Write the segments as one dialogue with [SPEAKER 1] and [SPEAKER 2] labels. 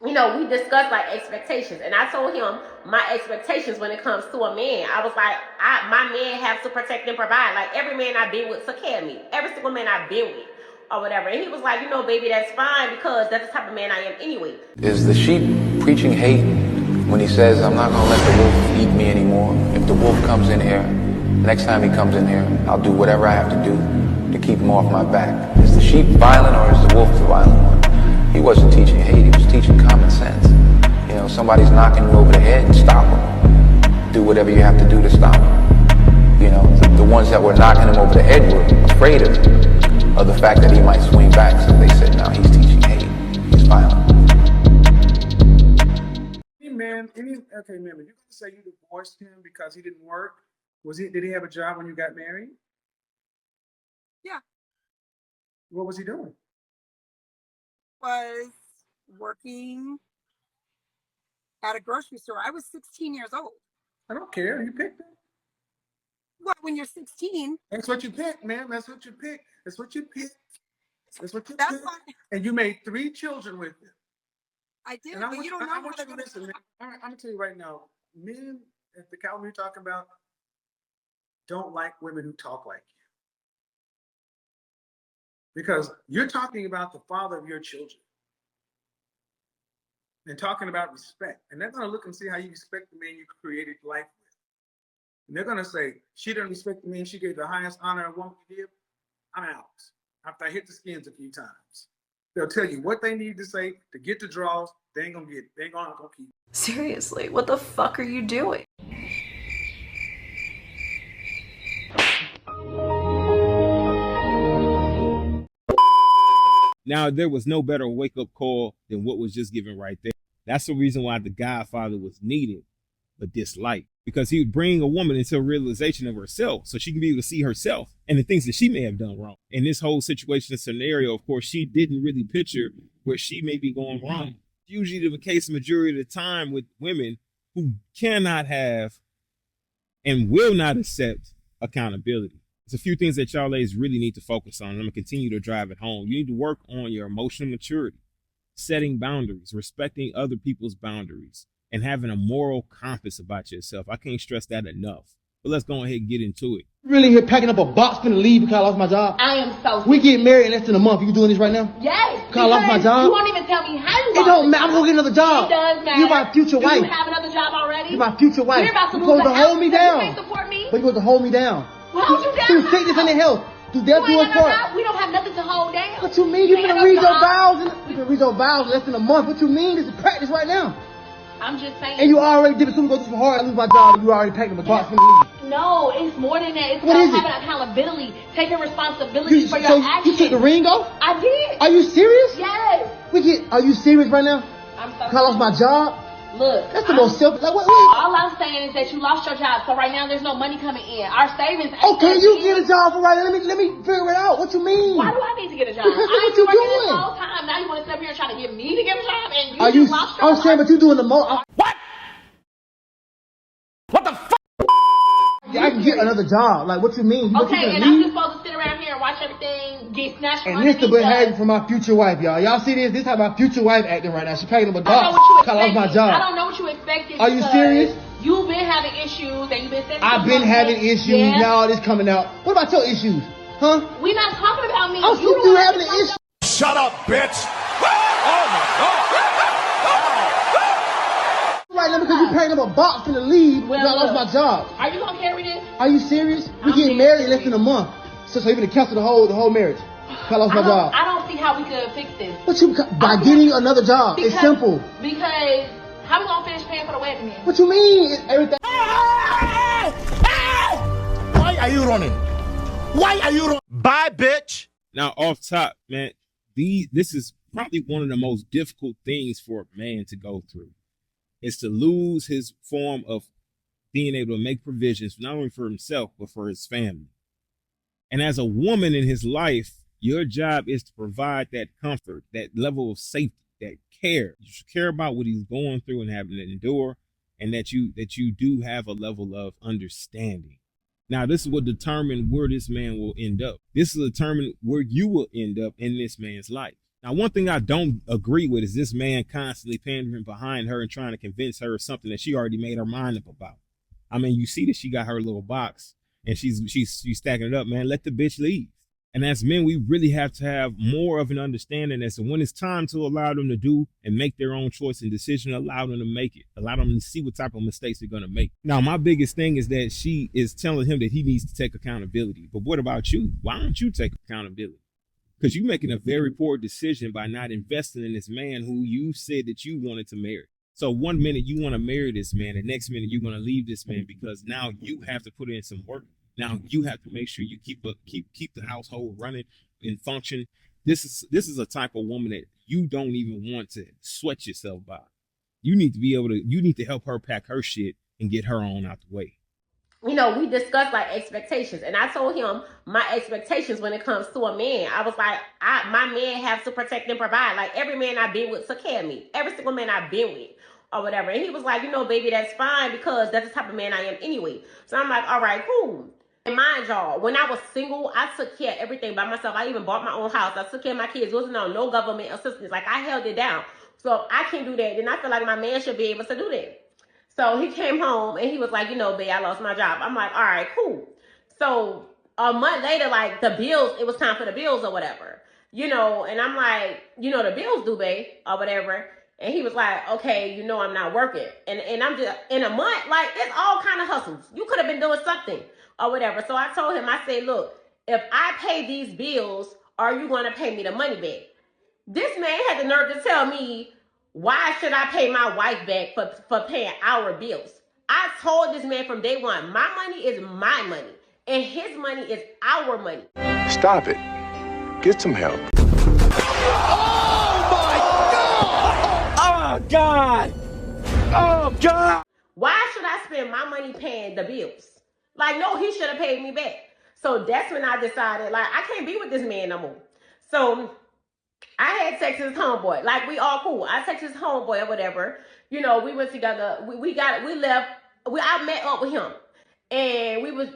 [SPEAKER 1] we discussed like expectations, and I told him my expectations when it comes to a man. I was like, my man has to protect and provide. Like every man I've been with took care of me. Every single man I've been with, or whatever. And he was like, baby, that's fine because that's the type of man I am anyway.
[SPEAKER 2] Is the sheep preaching hate when he says, I'm not going to let the wolf eat me anymore? If the wolf comes in here, next time he comes in here, I'll do whatever I have to do to keep him off my back. Is the sheep violent or is the wolf the violent one? He wasn't teaching hate, he was teaching common sense. Somebody's knocking you over the head, stop him. Do whatever you have to do to stop him. The ones that were knocking him over the head were afraid of the fact that he might swing back, so they said, no, he's teaching hate, he's violent.
[SPEAKER 3] Okay, man, you can say you divorced him because he didn't work. Did he have a job when you got married?
[SPEAKER 4] Yeah.
[SPEAKER 3] What was he doing?
[SPEAKER 4] Was working at a grocery store. I was 16 years old.
[SPEAKER 3] I don't care. You picked it.
[SPEAKER 4] Well, when you're 16.
[SPEAKER 3] That's what you picked, man. That's what you picked. That's what you picked. That's what you
[SPEAKER 4] That's
[SPEAKER 3] picked.
[SPEAKER 4] fine.
[SPEAKER 3] And you made 3 children with him.
[SPEAKER 4] I did, but you don't know how they're going to
[SPEAKER 3] listen, man. I'm going to tell you right now, men at the caliber you're talking about don't like women who talk like you. Because you're talking about the father of your children. And talking about respect. And they're going to look and see how you respect the man you created life with. And they're going to say, she didn't respect the man she gave the highest honor a woman could give. I'm out. After I hit the skins a few times. They'll tell you what they need to say to get the draws. They ain't gonna get it. They ain't gonna keep it.
[SPEAKER 5] Seriously, what the fuck are you doing?
[SPEAKER 6] Now, there was no better wake-up call than what was just given right there. That's the reason why the Godfather was needed, but disliked. Because he would bring a woman into a realization of herself so she can be able to see herself and the things that she may have done wrong. In this whole situation and scenario, of course, she didn't really picture where she may be going wrong. Usually the case majority of the time with women who cannot have and will not accept accountability. There's a few things that y'all ladies really need to focus on. I'm going to continue to drive it home. You need to work on your emotional maturity, setting boundaries, respecting other people's boundaries, and having a moral compass about yourself. I can't stress that enough. But let's go ahead and get into it.
[SPEAKER 7] Really here packing up a box finna leave because I lost my job?
[SPEAKER 1] I am so
[SPEAKER 7] We get married in less than a month. You doing this right now?
[SPEAKER 1] Yes.
[SPEAKER 7] Because I lost my job?
[SPEAKER 1] You won't even tell me how you
[SPEAKER 7] It don't matter. I'm gonna get another job.
[SPEAKER 1] It does matter.
[SPEAKER 7] You're my future wife.
[SPEAKER 1] Do you have another job already?
[SPEAKER 7] You're my future wife.
[SPEAKER 1] You're about to
[SPEAKER 7] You're
[SPEAKER 1] lose
[SPEAKER 7] supposed to
[SPEAKER 1] the
[SPEAKER 7] hold me
[SPEAKER 1] house,
[SPEAKER 7] down.
[SPEAKER 1] You can't support me.
[SPEAKER 7] But you're supposed to hold me down.
[SPEAKER 1] Well, hold you down.
[SPEAKER 7] Through sickness and health. Through death do us part.
[SPEAKER 1] We don't have nothing to hold down.
[SPEAKER 7] What you mean? You finna read your vows? You finna read your vows in less than a month. What you mean? This is practice right now.
[SPEAKER 1] I'm just saying.
[SPEAKER 7] And you already did it. Soon as go through some hard, I lose my job. And you already packed up a box finna leave.
[SPEAKER 1] No, it's more than that. It's
[SPEAKER 7] What
[SPEAKER 1] about
[SPEAKER 7] is it?
[SPEAKER 1] having accountability, taking responsibility for your actions.
[SPEAKER 7] You took the ring off?
[SPEAKER 1] I did.
[SPEAKER 7] Are you serious?
[SPEAKER 1] Yes.
[SPEAKER 7] Are you serious right now?
[SPEAKER 1] I'm so.
[SPEAKER 7] I lost my job.
[SPEAKER 1] Look.
[SPEAKER 7] That's the most selfish. Like, what?
[SPEAKER 1] All I'm saying is that you lost your job, so right now there's no money coming in. Our savings.
[SPEAKER 7] Okay, you get a job for right now. Let me figure it out. What you mean?
[SPEAKER 1] Why do I need to get a job?
[SPEAKER 7] Because
[SPEAKER 1] I've
[SPEAKER 7] what
[SPEAKER 1] been
[SPEAKER 7] you
[SPEAKER 1] working
[SPEAKER 7] doing?
[SPEAKER 1] this whole time. Now you want to sit up here and try to get me to get a job, and you
[SPEAKER 7] Are
[SPEAKER 1] just
[SPEAKER 7] you?
[SPEAKER 1] lost your
[SPEAKER 7] I'm saying, but you doing the most.
[SPEAKER 6] What? What the fuck?
[SPEAKER 7] I can get another job. Like, what you mean?
[SPEAKER 1] Okay, and I'm just supposed to sit around here and watch everything get snatched from
[SPEAKER 7] And this the
[SPEAKER 1] underneath
[SPEAKER 7] behavior
[SPEAKER 1] us.
[SPEAKER 7] for my future wife, y'all. Y'all see this? This how my future wife acting right now. She paying him a
[SPEAKER 1] I don't know
[SPEAKER 7] dog.
[SPEAKER 1] what you
[SPEAKER 7] Cause I lost my
[SPEAKER 1] expected.
[SPEAKER 7] job.
[SPEAKER 1] I don't know what you expected.
[SPEAKER 7] Are you
[SPEAKER 1] because
[SPEAKER 7] serious?
[SPEAKER 1] You've been having issues and you've been saying
[SPEAKER 7] I've been having issues.
[SPEAKER 1] Yeah.
[SPEAKER 7] Now all this coming out. What about your issues? Huh?
[SPEAKER 1] We're not talking about me.
[SPEAKER 7] I'm still
[SPEAKER 1] don't have
[SPEAKER 7] having
[SPEAKER 1] to
[SPEAKER 7] an
[SPEAKER 1] talk
[SPEAKER 7] issue.
[SPEAKER 8] Shut up, bitch! Oh my God!
[SPEAKER 7] Right now because you paying him a box in the leave because I lost
[SPEAKER 1] look,
[SPEAKER 7] my job.
[SPEAKER 1] Are you gonna carry this?
[SPEAKER 7] Are you serious? We
[SPEAKER 1] I'm
[SPEAKER 7] getting married in less
[SPEAKER 1] serious.
[SPEAKER 7] than a month. So you're gonna cancel the whole marriage. Cause I lost my job.
[SPEAKER 1] I don't see how we could fix this.
[SPEAKER 7] What you by getting another job? It's simple.
[SPEAKER 1] Because how we gonna finish paying for the wedding then?
[SPEAKER 7] What you mean? It's everything.
[SPEAKER 8] Why are you running? Why are you running? Bye, bitch!
[SPEAKER 6] Now, off top, man, this is probably one of the most difficult things for a man to go through. Is to lose his form of being able to make provisions, not only for himself, but for his family. And as a woman in his life, your job is to provide that comfort, that level of safety, that care. You should care about what he's going through and having to endure, and that you do have a level of understanding. Now, this is what determine where this man will end up. This will determine where you will end up in this man's life. Now, one thing I don't agree with is this man constantly pandering behind her and trying to convince her of something that she already made her mind up about. I mean, you see that she got her little box and she's stacking it up, man. Let the bitch leave. And as men, we really have to have more of an understanding as to when it's time to allow them to do and make their own choice and decision, allow them to make it, allow them to see what type of mistakes they're going to make. Now, my biggest thing is that she is telling him that he needs to take accountability. But what about you? Why don't you take accountability? Because you're making a very poor decision by not investing in this man who you said that you wanted to marry. So one minute you want to marry this man, the next minute you're going to leave this man because now you have to put in some work. Now you have to make sure you keep the household running and function. This is a type of woman that you don't even want to sweat yourself by. You need to help her pack her shit and get her on out the way.
[SPEAKER 1] You know, we discussed like expectations, and I told him my expectations when it comes to a man. I was like, my man has to protect and provide. Like every man I've been with took care of me. Every single man I've been with or whatever. And he was like, you know, baby, that's fine because that's the type of man I am anyway. So I'm like, all right, cool. And mind y'all, when I was single, I took care of everything by myself. I even bought my own house. I took care of my kids. Wasn't on no government assistance. Like I held it down. So if I can do that, then I feel like my man should be able to do that. So he came home and he was like, you know, babe, I lost my job. I'm like, all right, cool. So a month later, like the bills, it was time for the bills or whatever, you know, and I'm like, you know, the bills due, babe, or whatever. And he was like, okay, you know, I'm not working. And I'm just in a month, like it's all kind of hustles. You could have been doing something or whatever. So I told him, I said, look, if I pay these bills, are you going to pay me the money back? This man had the nerve to tell me, why should I pay my wife back for paying our bills? I told this man from day one, my money is my money, and his money is our money.
[SPEAKER 2] Stop it. Get some help.
[SPEAKER 8] Oh, God! Oh, God!
[SPEAKER 1] Why should I spend my money paying the bills? Like, no, he should have paid me back. So that's when I decided, like, I can't be with this man no more. So I had texted his homeboy. Like, we all cool. I texted his homeboy or whatever. You know, we went together. We left. I met up with him. And we was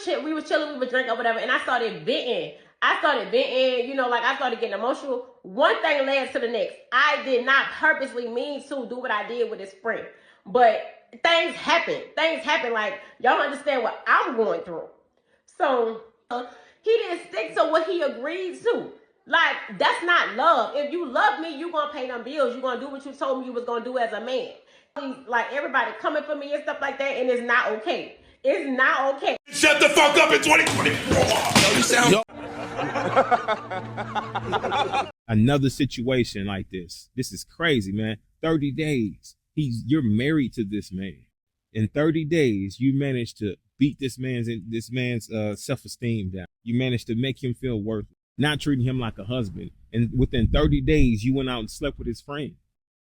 [SPEAKER 1] chilling, we was drinking or whatever. And I started venting. You know, like I started getting emotional. One thing led to the next. I did not purposely mean to do what I did with his friend. But things happen. Like, y'all understand what I'm going through. So he didn't stick to what he agreed to. Like, that's not love. If you love me, you gonna pay them bills. You gonna do what you told me you was gonna do as a man. Like, everybody coming for me and stuff like that, and it's not okay. It's not okay.
[SPEAKER 8] Shut the fuck up in 2024.
[SPEAKER 6] Another situation like this. This is crazy, man. 30 days. You're married to this man. In 30 days, you managed to beat this man's self-esteem down. You managed to make him feel worthless, not treating him like a husband. And within 30 days, you went out and slept with his friend.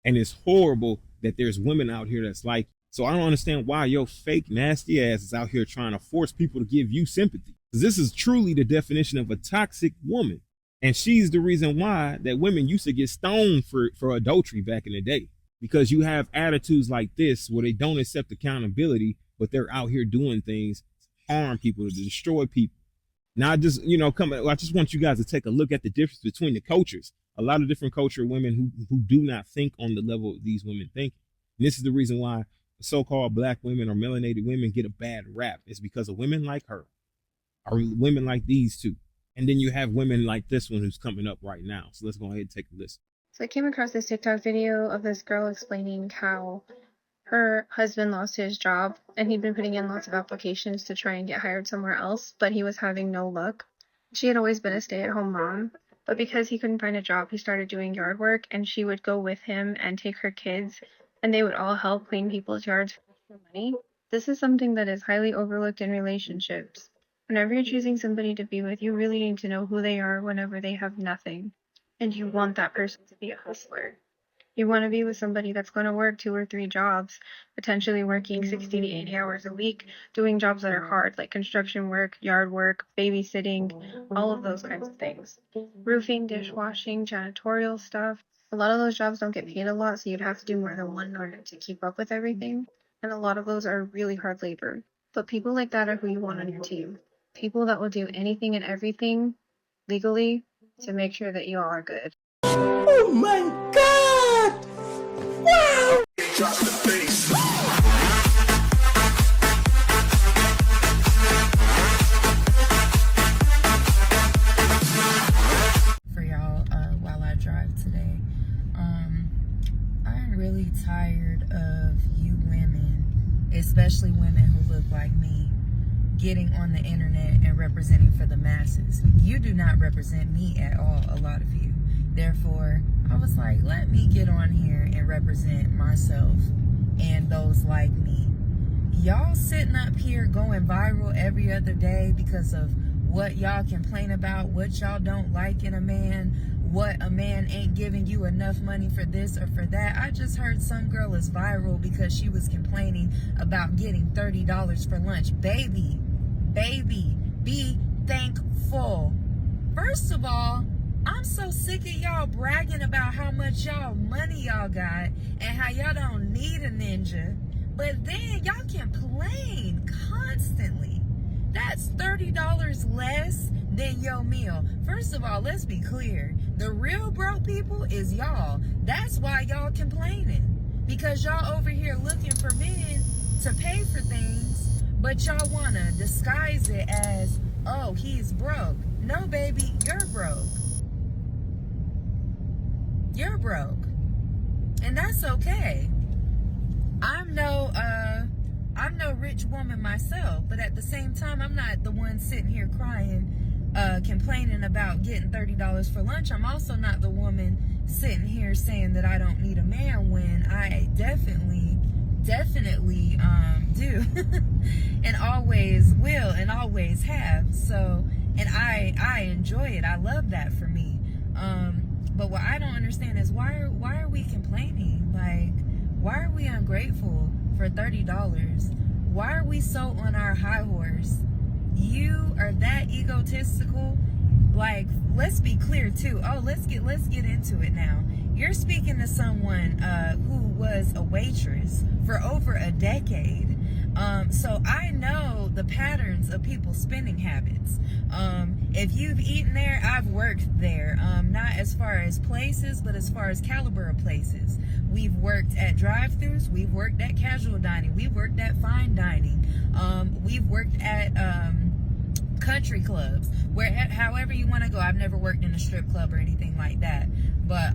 [SPEAKER 6] And it's horrible that there's women out here that's like, so I don't understand why your fake nasty ass is out here trying to force people to give you sympathy. This is truly the definition of a toxic woman. And she's the reason why that women used to get stoned for adultery back in the day. Because you have attitudes like this where they don't accept accountability, but they're out here doing things to harm people, to destroy people. Now, I just want you guys to take a look at the difference between the cultures. A lot of different culture women who do not think on the level these women think. And this is the reason why so-called black women or melanated women get a bad rap. It's because of women like her, or women like these two. And then you have women like this one who's coming up right now. So let's go ahead and take a listen.
[SPEAKER 9] So I came across this TikTok video of this girl explaining how her husband lost his job and he'd been putting in lots of applications to try and get hired somewhere else, but he was having no luck. She had always been a stay-at-home mom, but because he couldn't find a job, he started doing yard work, and she would go with him and take her kids, and they would all help clean people's yards for money. This is something that is highly overlooked in relationships. Whenever you're choosing somebody to be with, you really need to know who they are whenever they have nothing. And you want that person to be a hustler. You want to be with somebody that's going to work 2 or 3 jobs, potentially working 60 to 80 hours a week, doing jobs that are hard, like construction work, yard work, babysitting, all of those kinds of things. Roofing, dishwashing, janitorial stuff. A lot of those jobs don't get paid a lot, so you'd have to do more than one in order to keep up with everything. And a lot of those are really hard labor. But people like that are who you want on your team. People that will do anything and everything legally to make sure that you all are good.
[SPEAKER 8] my God! Wow!
[SPEAKER 10] For y'all while I drive today. I'm really tired of you women, especially women who look like me, getting on the internet and representing for the masses. You do not represent me at all, a lot of you. Therefore, I was like, let me get on here and represent myself and those like me. Y'all sitting up here going viral every other day because of what y'all complain about, what y'all don't like in a man, what a man ain't giving you enough money for this or for that. I just heard some girl is viral because she was complaining about getting $30 for lunch. Baby, be thankful. First of all, I'm so sick of y'all bragging about how much y'all money y'all got and how y'all don't need a ninja. But then y'all complain constantly. That's $30 less than your meal. First of all, let's be clear. The real broke people is y'all. That's why y'all complaining. Because y'all over here looking for men to pay for things, but y'all want to disguise it as, oh, he's broke. No, baby, you're broke. You're broke. And that's okay. I'm no rich woman myself, but at the same time, I'm not the one sitting here crying, complaining about getting $30 for lunch. I'm also not the woman sitting here saying that I don't need a man when I definitely do, and always will, and always have. So, and I enjoy it. I love that for me. But what I don't understand is why are we complaining? Like, why are we ungrateful for $30? Why are we so on our high horse? You are that egotistical. Like, let's be clear too. Oh, let's get into it now. You're speaking to someone who was a waitress for over a decade. So I know the patterns of people's spending habits. If you've eaten there, I've worked there. Not as far as places, but as far as caliber of places. We've worked at drive-thrus. We've worked at casual dining. We've worked at fine dining. We've worked at country clubs, where however you want to go. I've never worked in a strip club or anything like that, but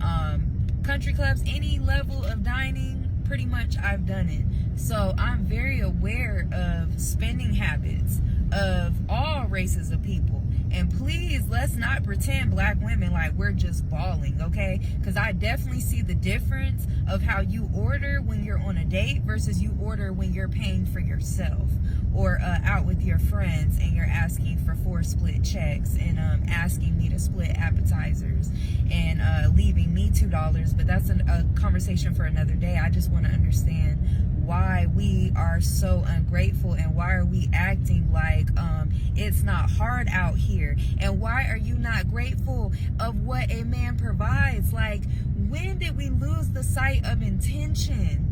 [SPEAKER 10] country clubs, any level of dining, pretty much I've done it. So I'm very aware of spending habits of all races of people. And please, let's not pretend black women like we're just balling, okay? Because I definitely see the difference of how you order when you're on a date versus you order when you're paying for yourself, or out with your friends and you're asking for 4 split checks and asking me to split appetizers and leaving me $2. But that's a conversation for another day. I just want to understand why we are so ungrateful, and why are we acting like it's not hard out here, and why are you not grateful of what a man provides? Like, when did we lose the sight of intention?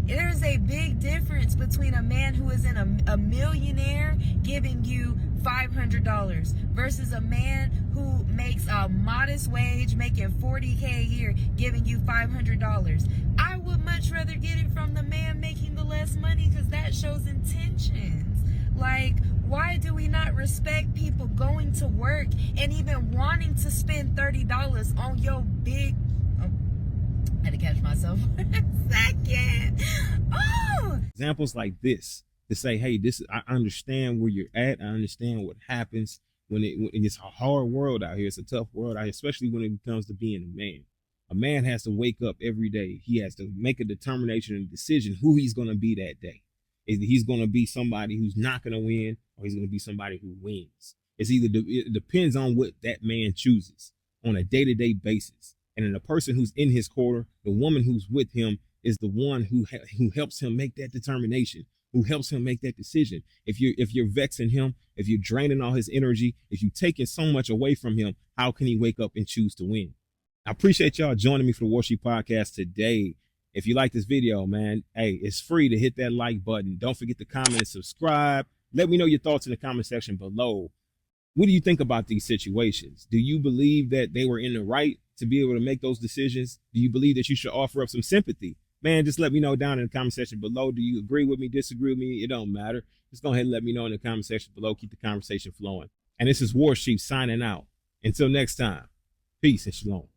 [SPEAKER 10] There's a big difference between a man who is a millionaire giving you $500 versus a man who makes a modest wage, making $40K a year, giving you $500. I would much rather get it from the man making the less money, because that shows intentions. Like, why do we not respect people going to work and even wanting to spend $30 on your big... I had to catch myself for a second. Oh!
[SPEAKER 6] Examples like this to say, hey, I understand where you're at. I understand what happens when it's a hard world out here. It's a tough world out here, especially when it comes to being a man. A man has to wake up every day. He has to make a determination and decision who he's going to be that day. He's going to be somebody who's not going to win, or he's going to be somebody who wins. It depends on what that man chooses on a day-to-day basis. And then the person who's in his corner, the woman who's with him, is the one who helps him make that determination, who helps him make that decision. If you're vexing him, if you're draining all his energy, if you're taking so much away from him, how can he wake up and choose to win? I appreciate y'all joining me for the Warsheep podcast today. If you like this video, man, hey, it's free to hit that like button. Don't forget to comment and subscribe. Let me know your thoughts in the comment section below. What do you think about these situations? Do you believe that they were in the right to be able to make those decisions? Do you believe that you should offer up some sympathy? Man, just let me know down in the comment section below. Do you agree with me, disagree with me? It don't matter. Just go ahead and let me know in the comment section below. Keep the conversation flowing. And this is Warsheep signing out. Until next time, peace and shalom.